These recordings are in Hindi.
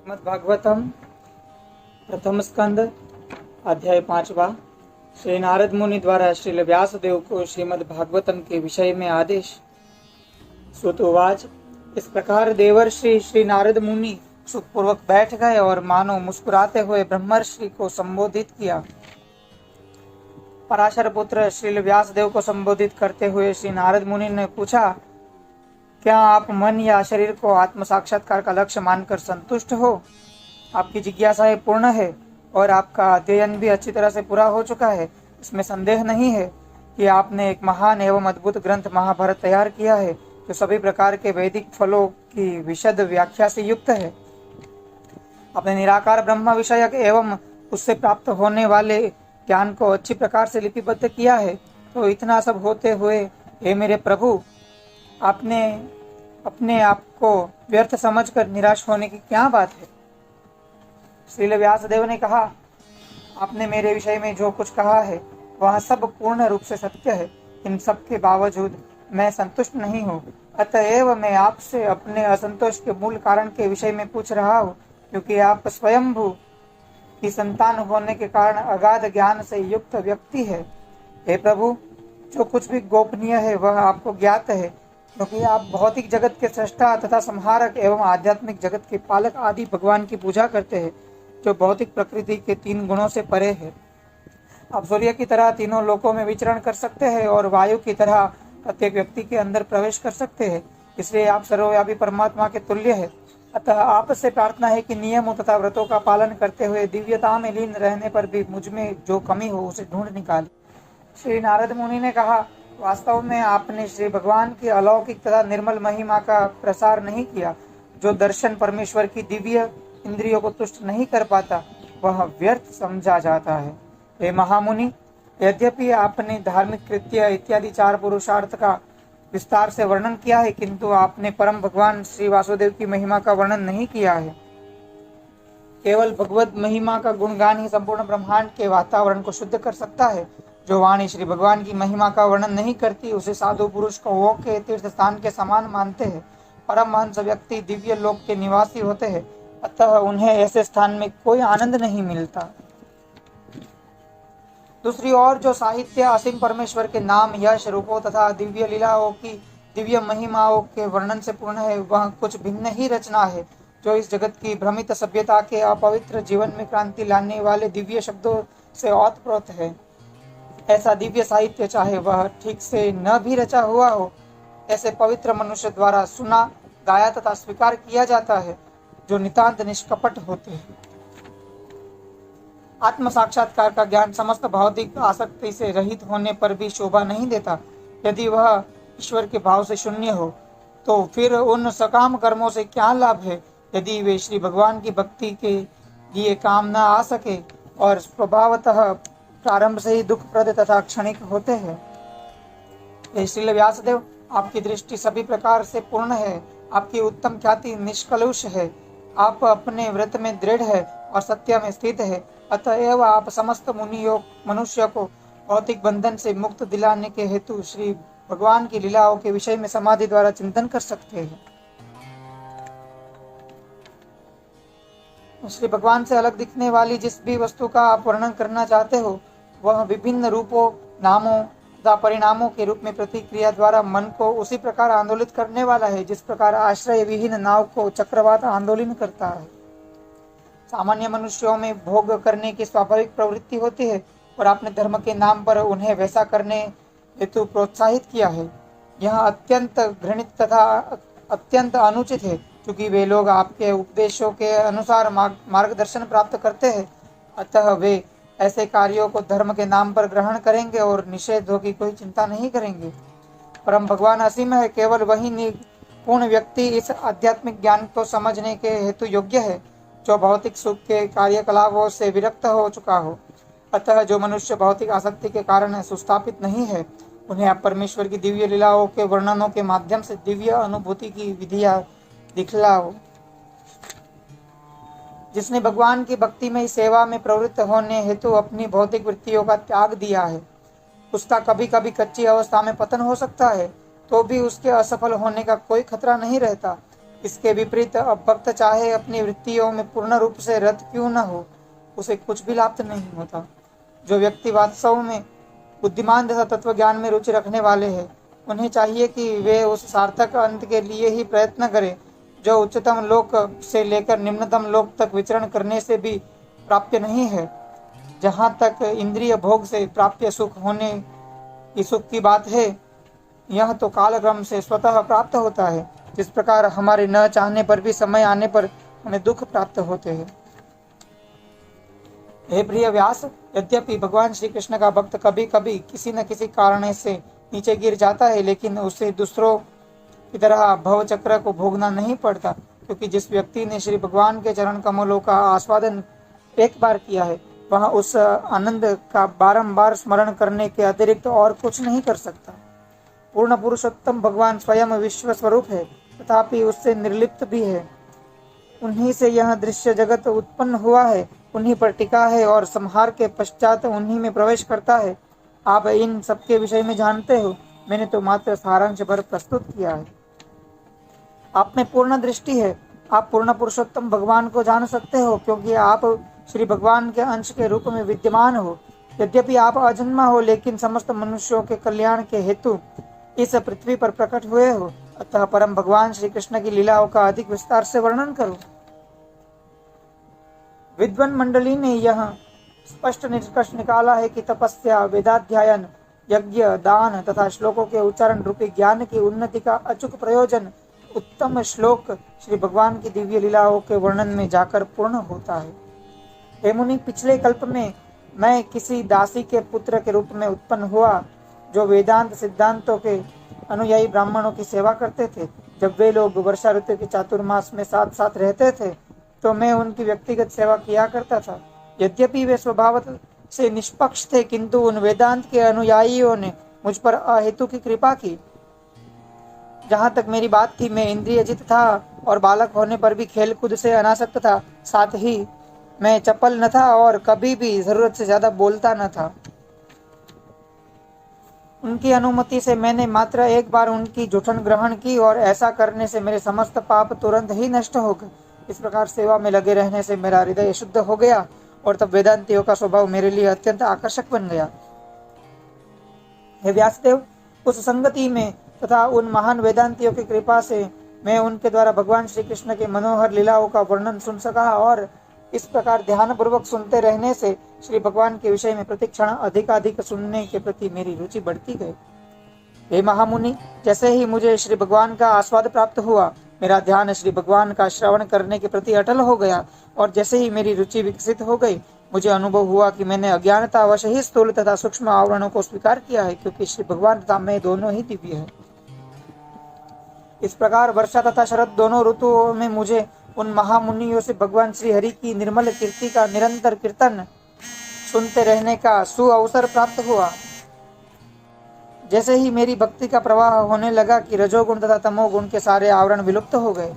श्रीमद् भागवतम प्रथम स्कंद अध्याय 5वां। श्री नारद मुनि द्वारा श्री व्यासदेव को श्रीमद् भागवतम के विषय में आदेश। सुतोवाच। इस प्रकार देवर्षि श्री नारद मुनि सुखपूर्वक बैठ गए और मानो मुस्कुराते हुए ब्रह्मर्षि को संबोधित किया। पराशर पुत्र श्री व्यासदेव को संबोधित करते हुए श्री नारद मुनि ने पूछा, क्या आप मन या शरीर को आत्म साक्षात्कार का लक्ष्य मानकर संतुष्ट हो? आपकी जिज्ञासाएं पूर्ण है और आपका अध्ययन भी अच्छी तरह से पूरा हो चुका है। इसमें संदेह नहीं है कि आपने एक महान एवं अद्भुत ग्रंथ महाभारत तैयार किया है, जो सभी प्रकार के वैदिक फलों की विशद व्याख्या से युक्त है। आपने निराकार ब्रह्म विषयक एवं उससे प्राप्त होने वाले ज्ञान को अच्छी प्रकार से लिपिबद्ध किया है। तो इतना सब होते हुए हे मेरे प्रभु, आपने अपने आप को व्यर्थ समझकर निराश होने की क्या बात है? श्रील व्यासदेव ने कहा, आपने मेरे विषय में जो कुछ कहा है वह सब पूर्ण रूप से सत्य है। इन सब के बावजूद मैं संतुष्ट नहीं हूँ। अतएव मैं आपसे अपने असंतोष के मूल कारण के विषय में पूछ रहा हूँ, क्योंकि आप स्वयंभू की संतान होने के कारण अगाध ज्ञान से युक्त व्यक्ति है। हे प्रभु, जो कुछ भी गोपनीय है वह आपको ज्ञात है, क्योंकि आप भौतिक जगत के सृष्टा तथा संहारक एवं आध्यात्मिक जगत के पालक आदि भगवान की पूजा करते हैं, जो भौतिक प्रकृति के 3 गुणों से परे है। आप सूर्य की तरह तीनों लोकों में विचरण कर सकते हैं और वायु की तरह प्रत्येक व्यक्ति के अंदर प्रवेश कर सकते हैं। इसलिए आप सर्वव्यापी परमात्मा के तुल्य है। अतः आपसे प्रार्थना है कि नियमों तथा व्रतों का पालन करते हुए दिव्यता में लीन रहने पर भी मुझ में जो कमी हो उसे ढूंढ निकाले। श्री नारद मुनि ने कहा, वास्तव में आपने श्री भगवान की अलौकिक तथा निर्मल महिमा का प्रसार नहीं किया। जो दर्शन परमेश्वर की दिव्य इंद्रियों को तुष्ट नहीं कर पाता वह व्यर्थ समझा जाता है। हे महामुनि, यद्यपि आपने धार्मिक कृत्य इत्यादि 4 पुरुषार्थ का विस्तार से वर्णन किया है, किंतु आपने परम भगवान श्री वासुदेव की महिमा का वर्णन नहीं किया है। केवल भगवत महिमा का गुणगान ही संपूर्ण ब्रह्मांड के वातावरण को शुद्ध कर सकता है। जो वाणी श्री भगवान की महिमा का वर्णन नहीं करती, उसे साधु पुरुष को वो के तीर्थ स्थान के समान मानते हैं। परमहंस व्यक्ति दिव्य लोक के निवासी होते हैं, अतः उन्हें ऐसे स्थान में कोई आनंद नहीं मिलता। दूसरी ओर जो साहित्य असीम परमेश्वर के नाम, यश, रूपों तथा दिव्य लीलाओं की दिव्य महिमाओं के वर्णन से पूर्ण है, वह कुछ भिन्न ही रचना है, जो इस जगत की भ्रमित सभ्यता के अपवित्र जीवन में क्रांति लाने वाले दिव्य शब्दों से ओतप्रोत है। ऐसा दिव्य साहित्य, चाहे वह ठीक से न भी रचा हुआ हो, ऐसे पवित्र मनुष्य द्वारा सुना, गाया तथा स्वीकार किया जाता है, जो नितांत निष्कपट होते हैं। आत्म साक्षात्कार का ज्ञान समस्त भौतिक आसक्ति से रहित होने पर भी शोभा नहीं देता। यदि वह ईश्वर के भाव से शून्य हो, तो फिर उन सकाम कर्मों से क्या लाभ है, यदि वे श्री भगवान की भक्ति के लिए काम न आ सके और स्वभावतः प्रारंभ से ही दुखप्रद तथा क्षणिक होते हैं। श्रील व्यासदेव, आपकी दृष्टि सभी प्रकार से पूर्ण है। आपकी उत्तम ख्याति निष्कलुष है। आप अपने व्रत में दृढ़ है और सत्य में स्थित है। अतएव आप समस्त मुनियों मनुष्य को भौतिक बंधन से मुक्त दिलाने के हेतु श्री भगवान की लीलाओं के विषय में समाधि द्वारा चिंतन कर सकते हैं। श्री भगवान से अलग दिखने वाली जिस भी वस्तु का आप वर्णन करना चाहते हो, वह विभिन्न रूपों, नामों तथा परिणामों के रूप में प्रतिक्रिया द्वारा मन को उसी प्रकार आंदोलित करने वाला है, जिस प्रकार आश्रय विहीन नाव को चक्रवात आंदोलन करता है। सामान्य मनुष्यों में भोग करने की स्वाभाविक प्रवृत्ति होती है और आपने धर्म के नाम पर उन्हें वैसा करने हेतु प्रोत्साहित किया है। यह अत्यंत घृणित तथा अत्यंत अनुचित है, क्योंकि वे लोग आपके उपदेशों के अनुसार मार्गदर्शन प्राप्त करते हैं। अतः वे ऐसे कार्यों को धर्म के नाम पर ग्रहण करेंगे और निषेधों की कोई चिंता नहीं करेंगे। परम भगवान असीम है। केवल वही पूर्ण व्यक्ति इस आध्यात्मिक ज्ञान को समझने के हेतु योग्य है, जो भौतिक सुख के कार्यकलापों से विरक्त हो चुका हो। अतः जो मनुष्य भौतिक आसक्ति के कारण सुस्थापित नहीं है, उन्हें आप परमेश्वर की दिव्य लीलाओं के वर्णनों के माध्यम से दिव्य अनुभूति की विधियां दिखलाओ। जिसने भगवान की भक्ति में सेवा में प्रवृत्त होने हेतु अपनी भौतिक वृत्तियों का त्याग दिया है, उसका कभी कभी कच्ची अवस्था में पतन हो सकता है, तो भी उसके असफल होने का कोई खतरा नहीं रहता। इसके विपरीत अभक्त चाहे अपनी वृत्तियों में पूर्ण रूप से रत क्यों न हो, उसे कुछ भी लाभ नहीं होता। जो व्यक्ति वास्तव में बुद्धिमान तथा तत्व ज्ञान में रुचि रखने वाले हैं, उन्हें चाहिए कि वे उस सार्थक अंत के लिए ही प्रयत्न करें जो उच्चतम लोक से लेकर निम्नतम लोक तक विचरण करने से भी प्राप्य नहीं है। जहाँ तक इंद्रिय भोग से प्राप्य सुख होने की सुख की बात है, यह तो कालक्रम से स्वतः प्राप्त होता है, जिस प्रकार हमारे न चाहने पर भी समय आने पर हमें दुख प्राप्त होते हैं। हे प्रिय व्यास, यद्यपि भगवान श्री कृष्ण का भक्त कभी कभी किसी न किसी कारण से नीचे गिर जाता है, लेकिन उसे दूसरों की तरह भव चक्र को भोगना नहीं पड़ता, क्योंकि जिस व्यक्ति ने श्री भगवान के चरण कमलों का आस्वादन एक बार किया है, वह उस आनंद का बारंबार स्मरण करने के अतिरिक्त और कुछ नहीं कर सकता। पूर्ण पुरुषोत्तम भगवान स्वयं विश्व स्वरूप है, तथापि उससे निर्लिप्त भी है। उन्हीं से यह दृश्य जगत उत्पन्न हुआ है, उन्हीं पर टिका है और संहार के पश्चात उन्हीं में प्रवेश करता है। आप इन सबके विषय में जानते हो, मैंने तो मात्र सारांश भर प्रस्तुत किया है। आप में पूर्ण दृष्टि है, आप पूर्ण पुरुषोत्तम भगवान को जान सकते हो, क्योंकि आप श्री भगवान के अंश के रूप में विद्यमान हो। यद्यपि आप अजन्मा हो, लेकिन समस्त मनुष्यों के कल्याण के हेतु इस पृथ्वी पर प्रकट हुए हो। अतः परम भगवान श्री कृष्ण की लीलाओं का अधिक विस्तार से वर्णन करो। विद्वान मंडली ने यह स्पष्ट निष्कर्ष निकाला है कि तपस्या, वेदाध्ययन, यज्ञ, दान तथा श्लोकों के उच्चारण रूपी ज्ञान की उन्नति का अचूक प्रयोजन उत्तम श्लोक श्री भगवान की दिव्य लीलाओं के वर्णन में जाकर पूर्ण होता है। हे मुनि, पिछले कल्प में मैं किसी दासी के पुत्र के रूप में उत्पन्न हुआ, जो वेदांत सिद्धांतों के अनुयायी ब्राह्मणों की सेवा करते थे। जब वे लोग वर्षा ऋतु के चातुर्मास में साथ साथ रहते थे, तो मैं उनकी व्यक्तिगत सेवा किया करता था। यद्यपि वे स्वभाव से निष्पक्ष थे, किंतु उन वेदांत के अनुयायियों ने मुझ पर अहेतु की कृपा की। जहाँ तक मेरी बात थी, मैं इंद्रियजित था और बालक होने पर भी खेल कूद से अनासक्त था। साथ ही मैं चपल न था और कभी भी जरूरत से ज्यादा बोलता न था। उनकी अनुमति से मैंने मात्र एक बार उनकी जूठन ग्रहण की और ऐसा करने से मेरे समस्त पाप तुरंत ही नष्ट हो गए। इस प्रकार सेवा में लगे रहने से मेरा हृदय शुद्ध हो गया और तब वेदांतियों का स्वभाव मेरे लिए अत्यंत आकर्षक बन गया। हे व्यासदेव, उस संगति में तथा उन महान वेदांतियों की कृपा से मैं उनके द्वारा भगवान श्री कृष्ण के मनोहर लीलाओं का वर्णन सुन सका और इस प्रकार ध्यान पूर्वक सुनते रहने से श्री भगवान के विषय में प्रतिक्षण अधिकाधिक सुनने के प्रति मेरी रुचि बढ़ती गई। हे महामुनि, जैसे ही मुझे श्री भगवान का आस्वाद प्राप्त हुआ, मेरा ध्यान श्री भगवान का श्रवण करने के प्रति अटल हो गया और जैसे ही मेरी रुचि विकसित हो गई, मुझे अनुभव हुआ कि मैंने अज्ञानतावश ही स्थूल तथा सूक्ष्म आवरणों को स्वीकार किया है, क्योंकि श्री भगवान तथा मैं दोनों ही दिव्य है। इस प्रकार वर्षा तथा शरद दोनों ऋतुओं में मुझे उन महामुनियों से भगवान श्री हरि की निर्मल कीर्ति का निरंतर कीर्तन सुनते रहने का सुअवसर प्राप्त हुआ। जैसे ही मेरी भक्ति का प्रवाह होने लगा कि रजोगुण तथा तमोगुण के सारे आवरण विलुप्त हो गए।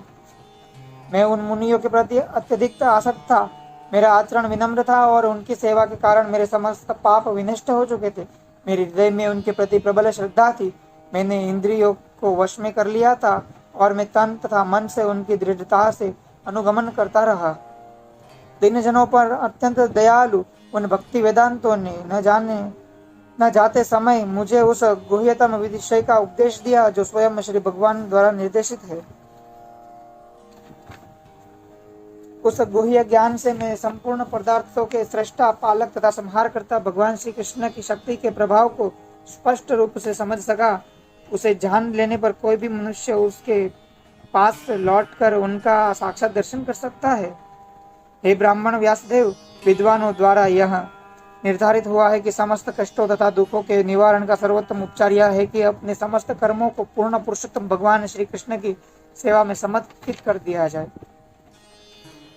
मैं उन मुनियों के प्रति अत्यधिक आसक्त था। मेरा आचरण विनम्र था और उनकी सेवा के कारण मेरे समस्त पाप विनष्ट हो चुके थे। मेरे हृदय में उनके प्रति प्रबल श्रद्धा थी। मैंने इंद्रियों को वश में कर लिया था और मैं तन तथा मन से उनकी दृढ़ता से अनुगमन करता रहा। दीन जनों पर अत्यंत दयालु उन भक्ति वेदांतों ने न जाते समय मुझे उस गुह्यतम विषय का उपदेश दिया जो स्वयं श्री भगवान द्वारा निर्देशित है। उस गुह्य ज्ञान से मैं संपूर्ण पदार्थों के सृष्टा, पालक तथा संहारकर्ता भगवान श्री कृष्ण की शक्ति के प्रभाव को स्पष्ट रूप से समझ सका। उसे जान लेने पर कोई भी मनुष्य उसके पास लौटकर उनका साक्षात दर्शन कर सकता है। हे ब्राह्मण व्यासदेव, विद्वानों द्वारा यह निर्धारित हुआ है कि समस्त कष्टों तथा दुखों के निवारण का सर्वोत्तम उपचार यह है कि अपने समस्त कर्मों को पूर्ण पुरुषोत्तम भगवान श्री कृष्ण की सेवा में समर्पित कर दिया जाए।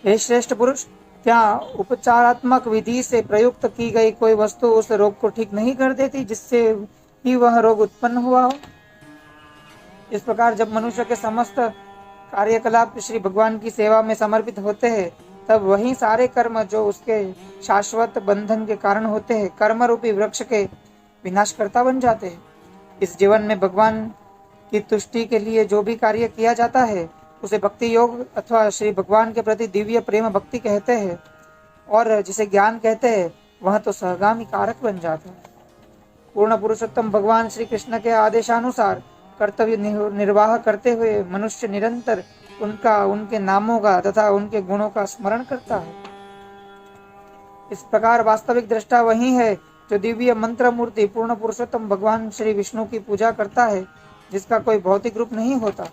हे श्रेष्ठ पुरुष, क्या उपचारात्मक विधि से प्रयुक्त की गई कोई वस्तु उस रोग को ठीक नहीं कर देती जिससे ही वह रोग उत्पन्न हुआ हो? इस प्रकार जब मनुष्य के समस्त कार्यकलाप श्री भगवान की सेवा में समर्पित होते हैं, तब वही सारे कर्म जो उसके शाश्वत बंधन के कारण होते हैं, कर्म रूपी वृक्ष के विनाशकर्ता बन जाते हैं। इस जीवन में भगवान की तुष्टि के लिए जो भी कार्य किया जाता है, उसे भक्ति योग अथवा श्री भगवान के प्रति दिव्य प्रेम भक्ति कहते हैं, और जिसे ज्ञान कहते हैं वह तो सहगामी कारक बन जाता है। पूर्ण पुरुषोत्तम भगवान श्री कृष्ण के आदेशानुसार कर्तव्य निर्वाह करते हुए मनुष्य निरंतर उनके नामों का तथा उनके गुणों का स्मरण करता है। इस प्रकार वास्तविक दृष्टा वही है जो दिव्य मंत्र मूर्ति पूर्ण पुरुषोत्तम भगवान श्री विष्णु की पूजा करता है, जिसका कोई भौतिक रूप नहीं होता।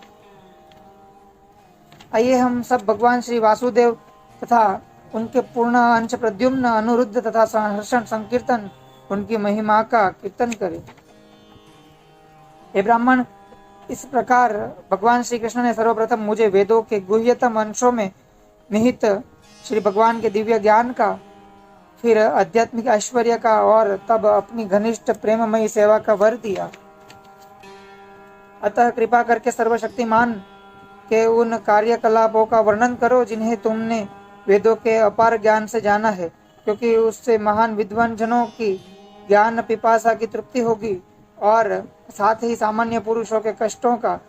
आइए हम सब भगवान श्री वासुदेव तथा उनके पूर्ण अंश प्रद्युम्न, अनुरुद्ध तथा हर्षण संकीर्तन उनकी महिमा का कीर्तन करें। हे ब्राह्मण, इस प्रकार भगवान श्री कृष्ण ने सर्वप्रथम मुझे वेदों के गुह्यतम अंशों में निहित श्री भगवान के दिव्य ज्ञान का, फिर आध्यात्मिक ऐश्वर्य का और तब अपनी घनिष्ठ प्रेममयी सेवा का वर दिया। अतः कृपा करके सर्वशक्तिमान के उन कार्यकलापों का वर्णन करो जिन्हें तुमने वेदों के अपार ज्ञान से जाना है, क्योंकि उससे महान विद्वान जनों की ज्ञान पिपासा की तृप्ति होगी और साथ ही सामान्य पुरुषों के कष्टों का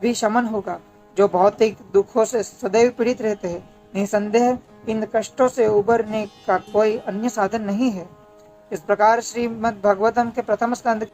भी शमन होगा, जो भौतिक दुखों से सदैव पीड़ित रहते हैं। निसंदेह इन कष्टों से उबरने का कोई अन्य साधन नहीं है। इस प्रकार श्रीमद् भागवतम के प्रथम स्कंद